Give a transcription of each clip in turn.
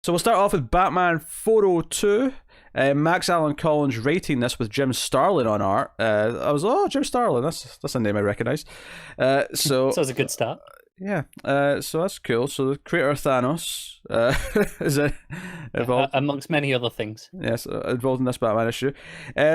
So we'll start off with Batman 402. Max Allan Collins writing this with Jim Starlin on art. I was Jim Starlin. That's a name I recognise. So it's a good start. Yeah. So that's cool. So the creator of Thanos is involved amongst many other things. Yes, involved in this Batman issue.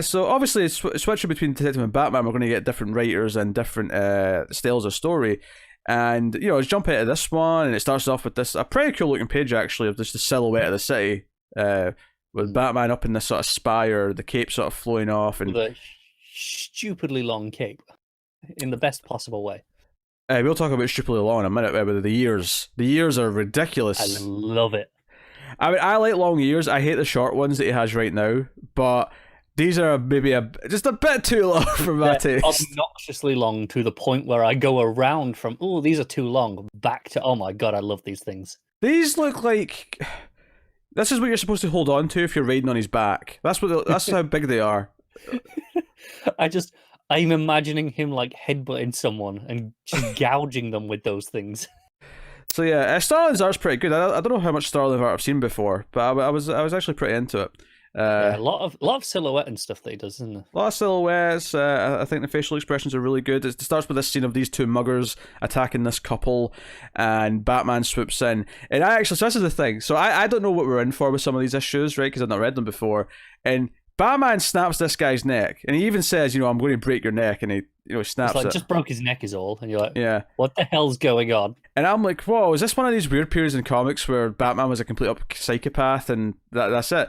So obviously, switching between Detective and Batman, we're going to get different writers and different styles of story. And, let's jump into this one, and it starts off with a pretty cool looking page, actually, of just the silhouette of the city, with Batman up in this sort of spire, the cape sort of flowing off. And the stupidly long cape, in the best possible way. We'll talk about stupidly long in a minute, but the ears. The ears are ridiculous. I love it. I mean, I like long ears. I hate the short ones that he has right now, but these are maybe just a bit too long for my taste. Obnoxiously long to the point where I go around from, these are too long, back to, oh my god, I love these things. These look like... This is what you're supposed to hold on to if you're riding on his back. That's how big they are. I'm imagining him like headbutting someone and just gouging them with those things. So yeah, Starlin's art's pretty good. I don't know how much Starlin art I've seen before, but I was actually pretty into it. A lot of silhouette and stuff that he does, isn't there? A lot of silhouettes. I think the facial expressions are really good. It starts with this scene of these two muggers attacking this couple, and Batman swoops in. And so this is the thing. So I don't know what we're in for with some of these issues, right? Because I've not read them before. And Batman snaps this guy's neck, and he even says, I'm going to break your neck, and he snaps it. Just broke his neck is all, and you're like, yeah, what the hell's going on? And I'm like, whoa, is this one of these weird periods in comics where Batman was a complete up psychopath, and that's it?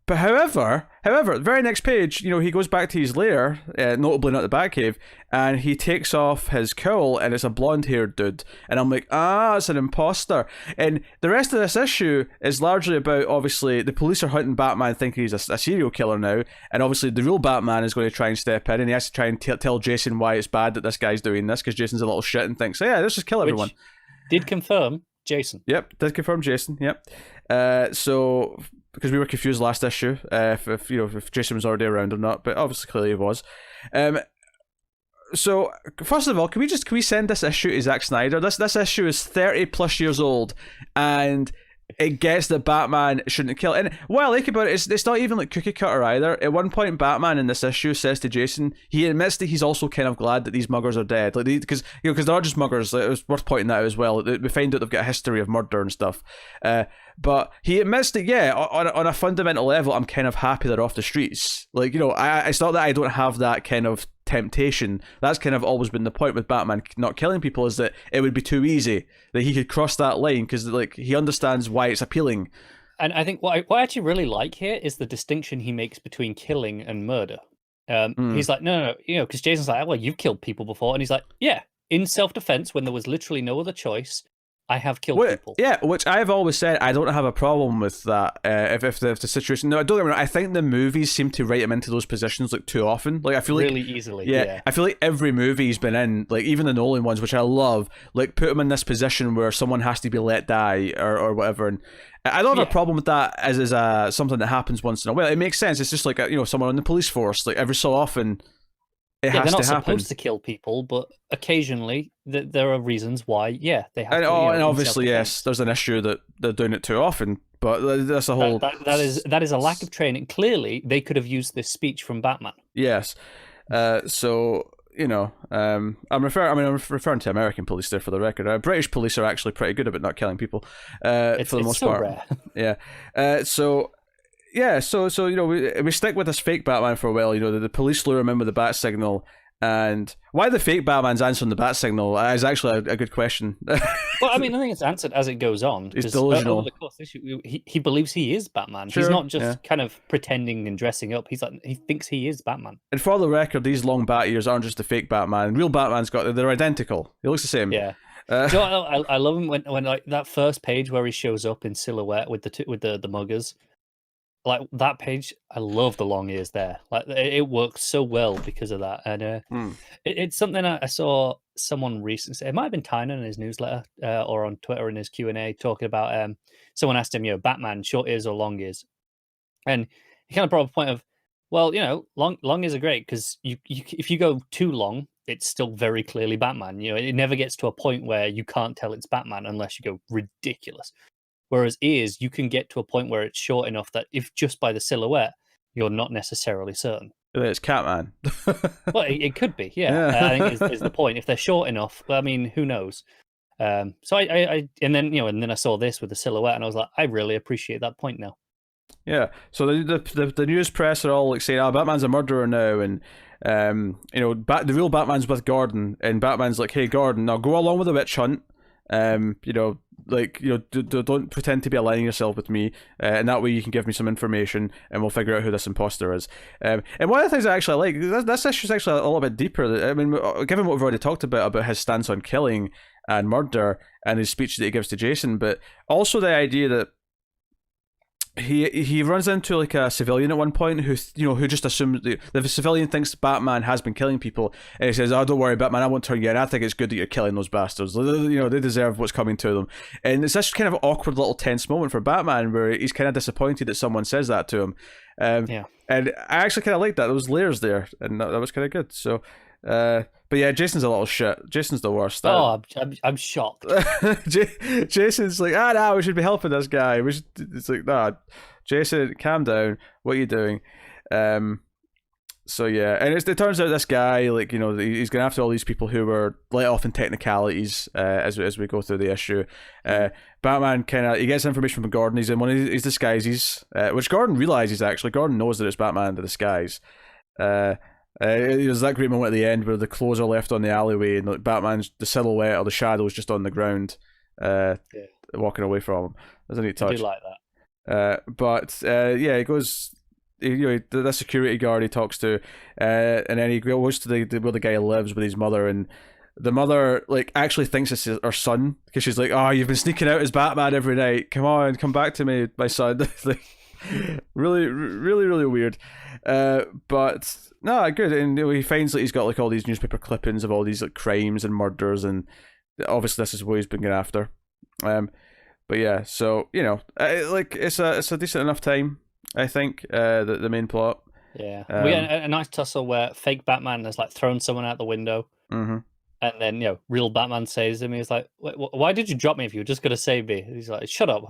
But however, the very next page, he goes back to his lair, notably not the Batcave, and he takes off his cowl, and it's a blonde-haired dude. And I'm like, it's an imposter. And the rest of this issue is largely about, obviously, the police are hunting Batman thinking he's a serial killer now, and obviously the real Batman is going to try and step in, and he has to try and tell Jason why it's bad that this guy's doing this, because Jason's a little shit and thinks, let's just kill everyone. Which did confirm Jason. Yep, did confirm Jason, yep. So... because we were confused last issue if Jason was already around or not, but obviously clearly he was. So first of all, can we send this issue to Zack Snyder? This issue is 30 plus years old, and it gets that Batman shouldn't kill. And while I think about it, it's not even like cookie cutter either. At one point, Batman in this issue says to Jason, he admits that he's also kind of glad that these muggers are dead, like because they're not just muggers. It was worth pointing that out as well. We find out they've got a history of murder and stuff. But he admits that, on a fundamental level, I'm kind of happy they're off the streets. Like, it's not that I don't have that kind of temptation. That's kind of always been the point with Batman not killing people, is that it would be too easy, that he could cross that line, because he understands why it's appealing. And I think what I actually really like here is the distinction he makes between killing and murder. He's like, no, because Jason's like, well, you've killed people before, and he's like, yeah, in self-defense, when there was literally no other choice, I have killed people. Yeah, which I've always said I don't have a problem with that. If the situation, no, don't get me wrong. I think the movies seem to write him into those positions too often. Like I feel really easily. Yeah, I feel like every movie he's been in, like even the Nolan ones, which I love, like put him in this position where someone has to be let die or whatever. And I don't have a problem with that as something that happens once in a while. It makes sense. It's just like someone on the police force. Like every so often, it has to happen. They're not supposed to kill people, but occasionally there are reasons why. Yeah, they have. And obviously, yes, there's an issue that they're doing it too often. But that's a whole. That is a lack of training. Clearly, they could have used this speech from Batman. Yes. So I'm referring to American police there for the record. British police are actually pretty good about not killing people. For the most part. Rare. Yeah. So we stick with this fake Batman for a while. The police lure him in with the bat signal, and why the fake Batman's answering the bat signal is actually a good question. Well, I think it's answered as it goes on. He's delusional. Over the course of the issue, he believes he is Batman. Sure, he's not just kind of pretending and dressing up. He thinks he is Batman. And for the record, these long bat ears aren't just the fake Batman. Real Batman's they're identical. He looks the same. Yeah. I love him when like that first page where he shows up in silhouette with the muggers. Like that page, I love the long ears there. Like it works so well because of that, and it's something I saw someone recently say. It might have been Tynan in his newsletter or on Twitter in his Q&A talking about. Someone asked him, Batman, short ears or long ears, and he kind of brought up a point of, well, long ears are great because if you go too long, it's still very clearly Batman. It never gets to a point where you can't tell it's Batman unless you go ridiculous. Whereas ears, you can get to a point where it's short enough that if just by the silhouette, you're not necessarily certain. It's Catman. Well, it could be, yeah. Yeah. I think is the point. If they're short enough, I mean, who knows? So and then I saw this with the silhouette, and I was like, I really appreciate that point now. Yeah, so the news press are all like saying, "Oh, Batman's a murderer now," and the real Batman's with Gordon, and Batman's like, "Hey, Gordon, now go along with the witch hunt. Don't pretend to be aligning yourself with me, and that way you can give me some information, and we'll figure out who this imposter is." And one of the things I actually like, this issue is actually a little bit deeper. I mean, given what we've already talked about his stance on killing and murder and his speech that he gives to Jason, but also the idea that he runs into like a civilian at one point who just assumes the civilian thinks Batman has been killing people, and he says, "Oh, don't worry, Batman, I won't turn you in. I think it's good that you're killing those bastards. They deserve what's coming to them." And it's this kind of awkward little tense moment for Batman where he's kind of disappointed that someone says that to him. And I actually kind of liked that. There was layers there, and that was kind of good. So but yeah, Jason's a little shit. Jason's the worst. I'm shocked. Jason's like, we should be helping this guy. It's like, nah, Jason, calm down. What are you doing? So yeah, and it turns out this guy, like, he's going after all these people who were let off in technicalities as we go through the issue. Batman he gets information from Gordon. He's in one of his disguises, which Gordon realizes actually. Gordon knows that it's Batman in the disguise. There's that great moment at the end where the clothes are left on the alleyway and like Batman's the silhouette or the shadow is just on the ground, walking away from him. There's a neat touch. I do like that. He goes. The security guard he talks to, and then he goes to where the guy lives with his mother, and the mother like actually thinks it's her son because she's like, "Oh, you've been sneaking out as Batman every night. Come on, come back to me, my son." Like, really, really, really weird. But no, good. And he finds that he's got like all these newspaper clippings of all these like crimes and murders, and obviously this is what he's been going after. But yeah, so it's a decent enough time, I think. The main plot. Yeah, we get a nice tussle where fake Batman has like thrown someone out the window, and then real Batman saves him. He's like, "Why did you drop me if you were just gonna save me?" He's like, "Shut up,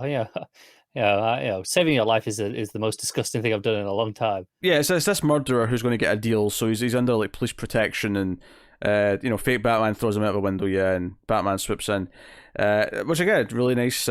saving your life is the most disgusting thing I've done in a long time." Yeah, it's this murderer who's going to get a deal, so he's under like police protection, and fake Batman throws him out the window, and Batman swoops in, which again, really nice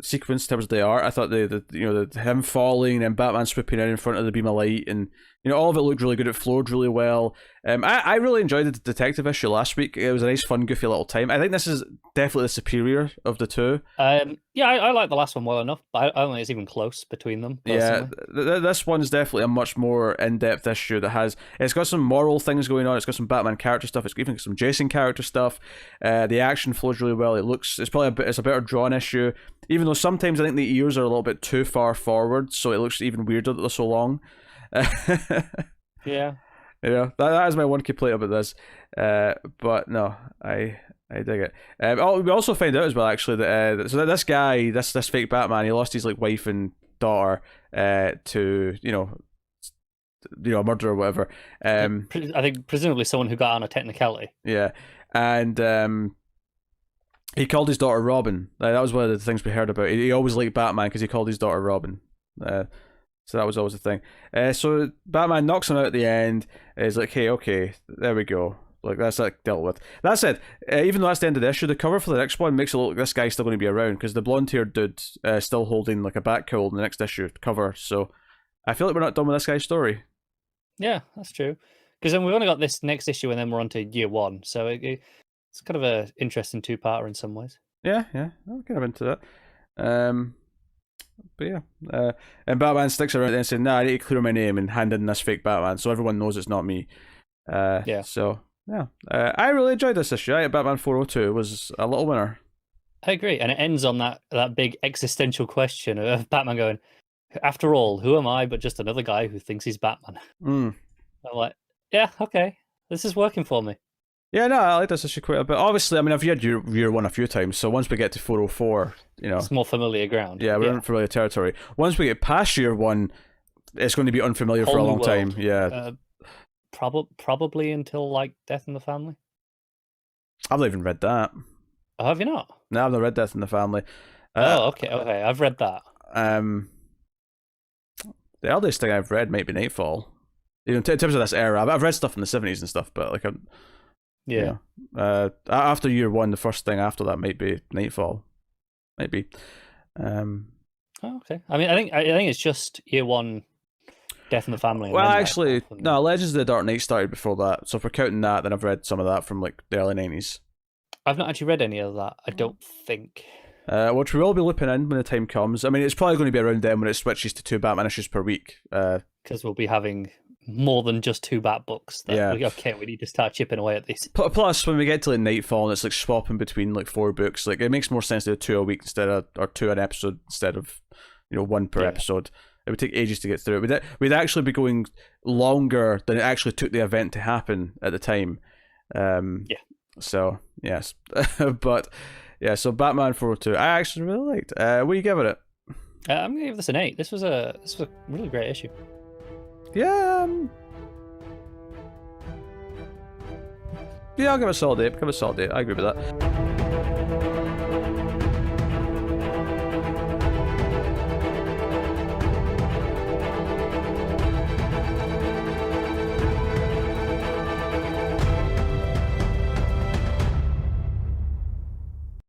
sequence in terms of the art. I thought him falling and Batman swooping in front of the beam of light, and all of it looked really good. It flowed really well. I really enjoyed the detective issue last week. It was a nice, fun, goofy little time. I think this is definitely the superior of the two. I like the last one well enough, but I don't think it's even close between them, personally. Yeah, this one's definitely a much more in-depth issue it's got some moral things going on. It's got some Batman character stuff. It's even got some Jason character stuff. The action flows really well. It's a better drawn issue, even though sometimes I think the ears are a little bit too far forward, so it looks even weirder that they're so long. Yeah. That is my one complaint about this. But no, I dig it. We also find out as well, actually, that so that this guy, this fake Batman, he lost his like wife and daughter to a murder or whatever. I think presumably someone who got on a technicality. Yeah, and he called his daughter Robin. That was one of the things we heard about. He always liked Batman because he called his daughter Robin. So that was always the thing. So Batman knocks him out at the end. He's like, "Hey, okay, there we go. Like that's like dealt with." That said, even though that's the end of the issue, the cover for the next one makes it look like this guy's still going to be around because the blonde-haired dude still holding like a bat cowl in the next issue cover. So I feel like we're not done with this guy's story. Yeah, that's true. Because then we've only got this next issue, and then we're on to year one. So it's kind of a interesting two-parter in some ways. Yeah, I'm kind of into that. But yeah, and Batman sticks around and says, "Nah, I need to clear my name and hand in this fake Batman, so everyone knows it's not me." So yeah, I really enjoyed this issue. Batman 402 was a little winner. I agree, and it ends on that big existential question of Batman going, "After all, who am I but just another guy who thinks he's Batman?" I'm like, yeah, okay, this is working for me. Yeah, no, I like this issue quite a bit. Obviously, I mean, I've read year one a few times, so once we get to 404, it's more familiar ground. Yeah, we're in familiar territory. Once we get past year one, it's going to be unfamiliar for a long time. Yeah, probably until like Death in the Family. I've not even read that. Oh, have you not? No, I've not read Death in the Family. Oh, okay, okay. I've read that. Um, the earliest thing I've read might be Nightfall. You know, in terms of this era, I've read stuff in the 70s and stuff, but like, Yeah. after year one, the first thing after that might be Nightfall. Might be. Oh, okay. I mean, I think it's just year one, Death in the Family. And Well, then actually, Nightfall, and- no. Legends of the Dark Knight started before that, so if we're counting that, then I've read some of that from like the early 90s. I've not actually read any of that. I don't think. Which we will be looping in when the time comes. I mean, it's probably going to be around then when it switches to 2 Batman issues per week. Because we'll be having more than just 2 Bat books. Yeah. We need to start chipping away at these. Plus, when we get to like Nightfall and it's like swapping between like 4 books, like it makes more sense to do 2 a week or 2 an episode instead of 1 per episode. It would take ages to get through it. We'd actually be going longer than it actually took the event to happen at the time. So yes, but yeah. So Batman 402, I actually really liked. What are you giving it? I'm gonna give this an 8. This was a really great issue. Yeah. Yeah, I'll give it a solid 8. I agree with that.